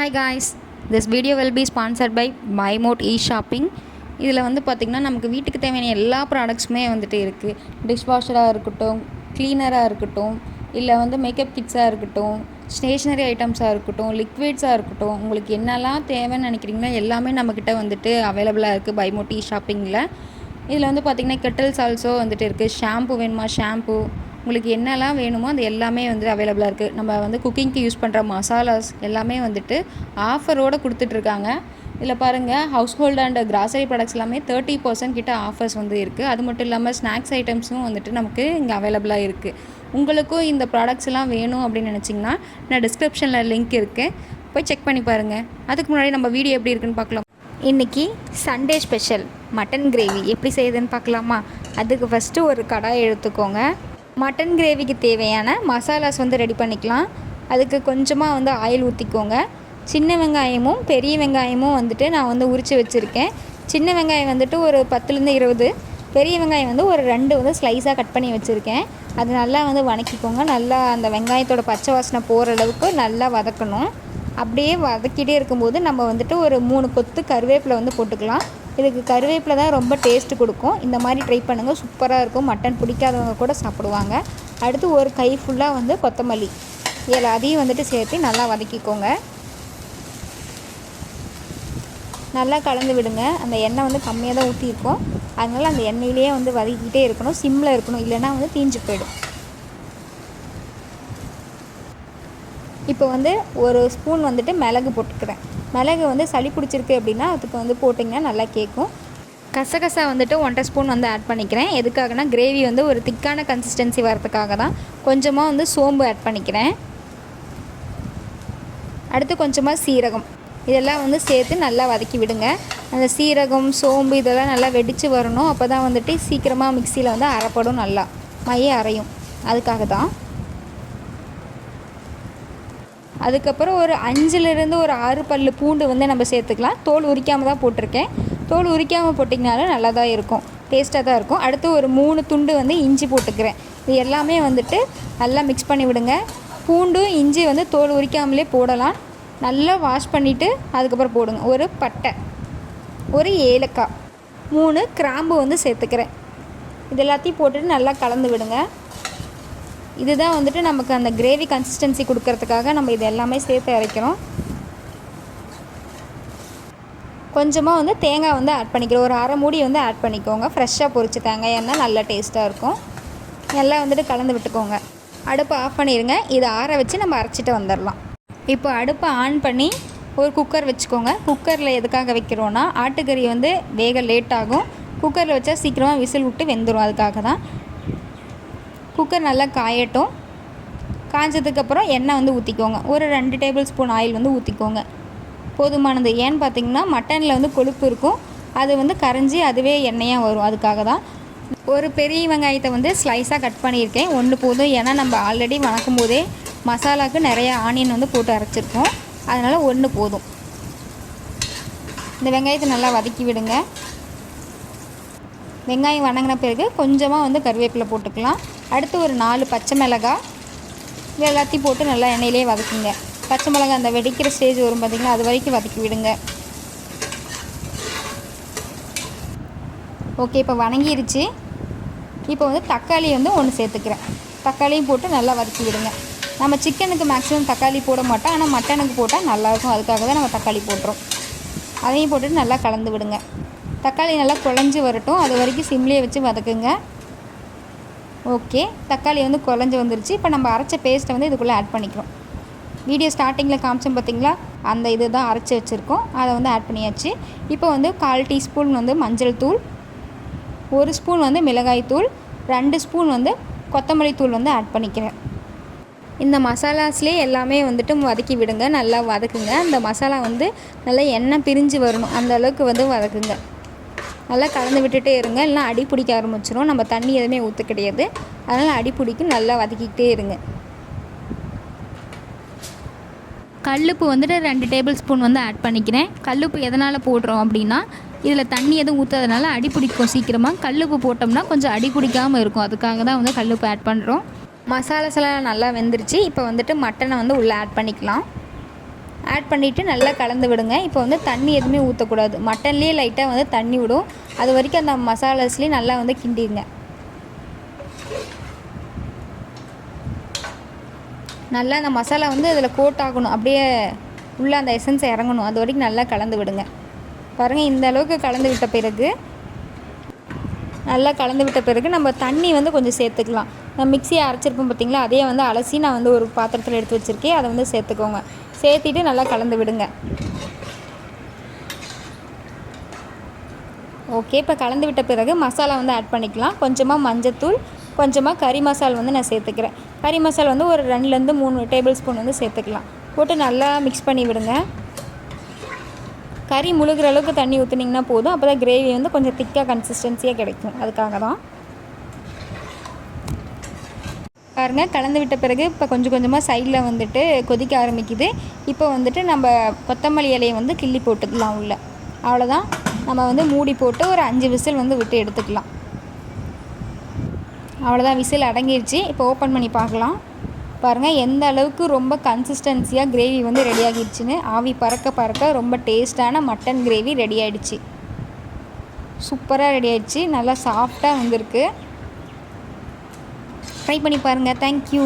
Hi guys, this video will be sponsored by MyMote e-shopping. இதில் வந்து பார்த்திங்கன்னா நமக்கு வீட்டுக்கு தேவையான எல்லா ப்ராடக்ட்ஸுமே வந்துட்டு இருக்குது. டிஷ்வாஷராக இருக்கட்டும், க்ளீனராக இருக்கட்டும், இல்லை வந்து மேக்கப் கிட்ஸாக இருக்கட்டும், ஸ்டேஷ்னரி ஐட்டம்ஸாக இருக்கட்டும், லிக்விட்ஸாக இருக்கட்டும், உங்களுக்கு என்னெல்லாம் தேவைன்னு நினைக்கிறீங்களோ எல்லாமே நம்மக்கிட்ட வந்துட்டு அவைலபிளாக இருக்குது MyMote e-shoppingல. இதில் வந்து பார்த்திங்கன்னா கெட்டில்ஸ் ஆல்சோ வந்துட்டு இருக்குது. ஷாம்பு வேணுமா ஷாம்பு, உங்களுக்கு என்னெல்லாம் வேணுமோ அது எல்லாமே வந்து அவைலபிளாக இருக்குது. நம்ம வந்து குக்கிங்க்கு யூஸ் பண்ணுற மசாலாஸ் எல்லாமே வந்துட்டு ஆஃபரோடு கொடுத்துட்ருக்காங்க. இதில் பாருங்கள், house hold and grocery products எல்லாமே 30% கிட்ட ஆஃபர்ஸ் வந்து இருக்குது. அது மட்டும் இல்லாமல் ஸ்நாக்ஸ் ஐட்டம்ஸும் வந்துட்டு நமக்கு இங்கே அவைலபிளாக இருக்குது. உங்களுக்கும் இந்த ப்ராடக்ட்ஸ் எல்லாம் வேணும் அப்படின்னு நினச்சிங்கன்னா நான் டிஸ்கிரிப்ஷனில் லிங்க் இருக்குது, போய் செக் பண்ணி பாருங்கள். அதுக்கு முன்னாடி நம்ம வீடியோ எப்படி இருக்குன்னு பார்க்கலாம். இன்றைக்கி சண்டே ஸ்பெஷல் மட்டன் கிரேவி எப்படி செய்யுதுன்னு பார்க்கலாமா? அதுக்கு ஃபஸ்ட்டு ஒரு கடாய் எடுத்துக்கோங்க. மட்டன் கிரேவிக்கு தேவையான மசாலாஸ் வந்து ரெடி பண்ணிக்கலாம். அதுக்கு கொஞ்சமாக வந்து ஆயில் ஊற்றிக்கோங்க. சின்ன வெங்காயமும் பெரிய வெங்காயமும் வந்துட்டு நான் வந்து உரித்து வச்சுருக்கேன். சின்ன வெங்காயம் வந்துட்டு ஒரு 10லேருந்து 20, பெரிய வெங்காயம் வந்து ஒரு 2 வந்து ஸ்லைஸாக கட் பண்ணி வச்சுருக்கேன். அது நல்லா வந்து வதக்கிக்கோங்க. நல்லா அந்த வெங்காயத்தோட பச்சை வாசனை போகிற அளவுக்கு நல்லா வதக்கணும். அப்படியே வதக்கிட்டே இருக்கும்போது நம்ம வந்துட்டு ஒரு 3 கொத்து கருவேப்பிலை வந்து போட்டுக்கலாம். இதுக்கு கருவேப்பிலை தான் ரொம்ப டேஸ்ட்டு கொடுக்கும். இந்த மாதிரி ட்ரை பண்ணுங்கள், சூப்பராக இருக்கும். மட்டன் பிடிக்காதவங்க கூட சாப்பிடுவாங்க. அடுத்து ஒரு கை ஃபுல்லாக வந்து கொத்தமல்லி, அதையும் வந்துட்டு சேர்த்து நல்லா வதக்கிக்கோங்க. நல்லா கலந்து விடுங்க. அந்த எண்ணெய் வந்து கம்மியாக தான் ஊற்றிருக்கோம், அதனால் அந்த எண்ணெயிலேயே வந்து வதக்கிக்கிட்டே இருக்கணும். சிம்மில் இருக்கணும், இல்லைன்னா வந்து தீஞ்சு போயிடும். இப்போ வந்து ஒரு ஸ்பூன் வந்துட்டு மிளகு போட்டுக்கிறேன். மிளகு வந்து சளி பிடிச்சிருக்கு அப்படின்னா அதுக்கு வந்து போட்டிங்கன்னா நல்லா கேட்கும். கசகசா வந்துட்டு 1/2 ஸ்பூன் வந்து ஆட் பண்ணிக்கிறேன். எதுக்காகனா கிரேவி வந்து ஒரு திக்கான கன்சிஸ்டன்சி வரதுக்காக தான். கொஞ்சமாக வந்து சோம்பு ஆட் பண்ணிக்கிறேன். அடுத்து கொஞ்சமாக சீரகம், இதெல்லாம் வந்து சேர்த்து நல்லா வதக்கி விடுங்க. அந்த சீரகம் சோம்பு இதெல்லாம் நல்லா வெடித்து வரணும். அப்போ தான் வந்துட்டு சீக்கிரமாக மிக்சியில் வந்து அரைப்படும், நல்லா மைய அரையும். அதுக்காக தான். அதுக்கப்புறம் ஒரு 5லேருந்து ஒரு 6 பல் பூண்டு வந்து நம்ம சேர்த்துக்கலாம். தோல் உரிக்காமல் தான் போட்டிருக்கேன். தோல் உரிக்காமல் போட்டிங்கனாலும் நல்லா தான் இருக்கும், டேஸ்ட்டாக தான் இருக்கும். அடுத்து ஒரு 3 துண்டு வந்து இஞ்சி போட்டுக்கிறேன். இது எல்லாமே வந்துட்டு நல்லா மிக்ஸ் பண்ணி விடுங்க. பூண்டு இஞ்சி வந்து தோல் உரிக்காமலே போடலாம். நல்லா வாஷ் பண்ணிவிட்டு அதுக்கப்புறம் போடுங்க. ஒரு பட்டை, ஒரு ஏலக்காய், 3 கிராம்பு வந்து சேர்த்துக்கிறேன். இது எல்லாத்தையும் போட்டுட்டு நல்லா கலந்து விடுங்க. இதுதான் வந்துட்டு நமக்கு அந்த கிரேவி கன்சிஸ்டன்சி கொடுக்கறதுக்காக நம்ம இது எல்லாமே சேர்த்து அரைக்கிறோம். கொஞ்சமாக வந்து தேங்காய் வந்து ஆட் பண்ணிக்கிறோம். ஒரு அரை மூடி வந்து ஆட் பண்ணிக்கோங்க. ஃப்ரெஷ்ஷாக பொரிச்ச தேங்காய் இருந்தால் நல்லா டேஸ்ட்டாக இருக்கும். எல்லாம் வந்துட்டு கலந்து விட்டுக்கோங்க. அடுப்பை ஆஃப் பண்ணிடுங்க. இதை ஆற வச்சு நம்ம அரைச்சிட்டு வந்துடலாம். இப்போ அடுப்பை ஆன் பண்ணி ஒரு குக்கர் வச்சுக்கோங்க. குக்கரில் எதுக்காக வைக்கிறோன்னா ஆட்டுக்கறி வந்து வேக லேட் ஆகும். குக்கரில் வச்சா சீக்கிரமாக விசில் விட்டு வெந்துடும், அதுக்காக தான். குக்கர் நல்லா காயட்டும். காய்ஞ்சதுக்கப்புறம் எண்ணெய் வந்து ஊற்றிக்கோங்க. ஒரு 2 டேபிள் ஸ்பூன் ஆயில் வந்து ஊற்றிக்கோங்க, போதுமானது. ஏன்னு பார்த்திங்கன்னா மட்டனில் வந்து கொழுப்பு இருக்கும், அது வந்து கரைஞ்சி அதுவே எண்ணெயாக வரும், அதுக்காக தான். ஒரு பெரிய வெங்காயத்தை வந்து ஸ்லைஸாக கட் பண்ணியிருக்கேன். 1 போதும். ஏன்னா நம்ம ஆல்ரெடி வணக்கும் போதே மசாலாவுக்கு நிறையா ஆனியன் வந்து போட்டு அரைச்சிருக்கோம், அதனால் 1 போதும். இந்த வெங்காயத்தை நல்லா வதக்கி விடுங்க. வெங்காயம் வணங்கின பிறகு கொஞ்சமாக வந்து கருவேப்பிலை போட்டுக்கலாம். அடுத்து ஒரு 4 பச்சை மிளகாய், இது எல்லாத்தையும் போட்டு நல்லா எண்ணெயிலே வதக்குங்க. பச்சை மிளகாய் அந்த வெடிக்கிற ஸ்டேஜ் வரும் பார்த்திங்கன்னா, அது வரைக்கும் வதக்கி விடுங்க. ஓகே, இப்போ வணங்கிருச்சு. இப்போ வந்து தக்காளி வந்து 1 சேர்த்துக்கிறேன். தக்காளியும் போட்டு நல்லா வதக்கி விடுங்க. நம்ம சிக்கனுக்கு மேக்ஸிமம் தக்காளி போட மாட்டோம், ஆனால் மட்டனுக்கு போட்டால் நல்லாயிருக்கும், அதுக்காக தான் நம்ம தக்காளி போட்டுறோம். அதையும் போட்டுட்டு நல்லா கலந்து விடுங்க. தக்காளி நல்லா குழஞ்சி வரட்டும், அது வரைக்கும் சிம்லேயே வச்சு வதக்குங்க. ஓகே, தக்காளி வந்து குழஞ்சி வந்துருச்சு. இப்போ நம்ம அரைச்ச பேஸ்ட்டை வந்து இதுக்குள்ளே ஆட் பண்ணிக்கிறோம். வீடியோ ஸ்டார்டிங்கில் காமிச்சோம் பார்த்திங்களா, அந்த இது தான் அரைச்சி வச்சுருக்கோம், அதை வந்து ஆட் பண்ணியாச்சு. இப்போ வந்து 1/4 டீஸ்பூன் வந்து மஞ்சள் தூள், 1 ஸ்பூன் வந்து மிளகாய் தூள், 2 ஸ்பூன் வந்து கொத்தமல்லி தூள் வந்து ஆட் பண்ணிக்கிறேன். இந்த மசாலாஸ்லேயே எல்லாமே வந்துட்டு வதக்கி விடுங்க. நல்லா வதக்குங்க. அந்த மசாலா வந்து நல்லா எண்ணெய் பிரிஞ்சு வரணும், அந்த அளவுக்கு வந்து வதக்குங்க. நல்லா கலந்து விட்டுட்டே இருங்க, இல்லைனா அடி பிடிக்க ஆரம்பிச்சிடும். நம்ம தண்ணி எதுவுமே ஊற்ற கிடையாது, அதனால் அடி பிடிக்கும். நல்லா வதக்கிக்கிட்டே இருங்க. கல்லுப்பு வந்துட்டு 2 டேபிள் ஸ்பூன் வந்து ஆட் பண்ணிக்கிறேன். கல்லுப்பு எதனால் போடுறோம் அப்படின்னா, இதில் தண்ணி எதுவும் ஊற்றாதனால அடி பிடிக்கும் சீக்கிரமாக. கல்லுப்பு போட்டோம்னா கொஞ்சம் அடி பிடிக்காமல் இருக்கும், அதுக்காக தான் வந்து கல்லுப்பு ஆட் பண்ணுறோம். மசாலாஸ் எல்லாம் நல்லா வெந்துருச்சு. இப்போ வந்துட்டு மட்டனை வந்து உள்ளே ஆட் பண்ணிக்கலாம். ஆட் பண்ணிவிட்டு நல்லா கலந்து விடுங்க. இப்போ வந்து தண்ணி எதுவுமே ஊற்றக்கூடாது. மட்டன்லேயே லைட்டாக வந்து தண்ணி விடும். அது வரைக்கும் அந்த மசாலாஸ்லேயே நல்லா வந்து கிண்டிடுங்க. நல்லா அந்த மசாலா வந்து அதில் கோட் ஆகணும், அப்படியே உள்ளே அந்த எசன்ஸ் இறங்கணும். அது வரைக்கும் நல்லா கலந்து விடுங்க. பாருங்கள், இந்த அளவுக்கு கலந்து விட்ட பிறகு நல்லா கலந்து விட்ட பிறகு நம்ம தண்ணி வந்து கொஞ்சம் சேர்த்துக்கலாம். நம்ம மிக்ஸியை அரைச்சிருப்போம் பார்த்திங்களா, அதே வந்து அலசி நான் வந்து ஒரு பாத்திரத்தில் எடுத்து வச்சுருக்கேன். அதை வந்து சேர்த்துக்கோங்க. சேர்த்திட்டு நல்லா கலந்து விடுங்க. ஓகே, இப்போ கலந்து விட்ட பிறகு மசாலா வந்து ஆட் பண்ணிக்கலாம். கொஞ்சமாக மஞ்சத்தூள், கொஞ்சமாக கறி மசால் வந்து நான் சேர்த்துக்கிறேன். கறி மசால் வந்து ஒரு 2லேருந்து 3 டேபிள் ஸ்பூன் வந்து சேர்த்துக்கலாம். போட்டு நல்லா மிக்ஸ் பண்ணி விடுங்க. கறி முழுகிற அளவுக்கு தண்ணி ஊற்றுனீங்கன்னா போதும். அப்போ தான் கிரேவி வந்து கொஞ்சம் திக்காக கன்சிஸ்டன்சியாக கிடைக்கும். அதுக்காக தான். பாருங்கள், கலந்து விட்ட பிறகு இப்போ கொஞ்சம் கொஞ்சமாக சைடில் வந்துட்டு கொதிக்க ஆரம்பிக்குது. இப்போ வந்துட்டு நம்ம கொத்தமல்லி இலையை வந்து கிள்ளி போட்டுக்கலாம் உள்ள. அவ்வளோதான். நம்ம வந்து மூடி போட்டு ஒரு 5 விசில் வந்து விட்டு எடுத்துக்கலாம். அவ்வளோதான், விசில் அடங்கிடுச்சு. இப்போ ஓப்பன் பண்ணி பார்க்கலாம். பாருங்கள், எந்த அளவுக்கு ரொம்ப கன்சிஸ்டன்சியாக கிரேவி வந்து ரெடி ஆகிடுச்சின்னு. ஆவி பறக்க பறக்க ரொம்ப டேஸ்ட்டான மட்டன் கிரேவி ரெடி ஆகிடுச்சு. சூப்பராக ரெடி ஆகிடுச்சு. நல்லா சாஃப்டாக வந்திருக்கு. ட்ரை பண்ணி பாருங்கள். தேங்க்யூ.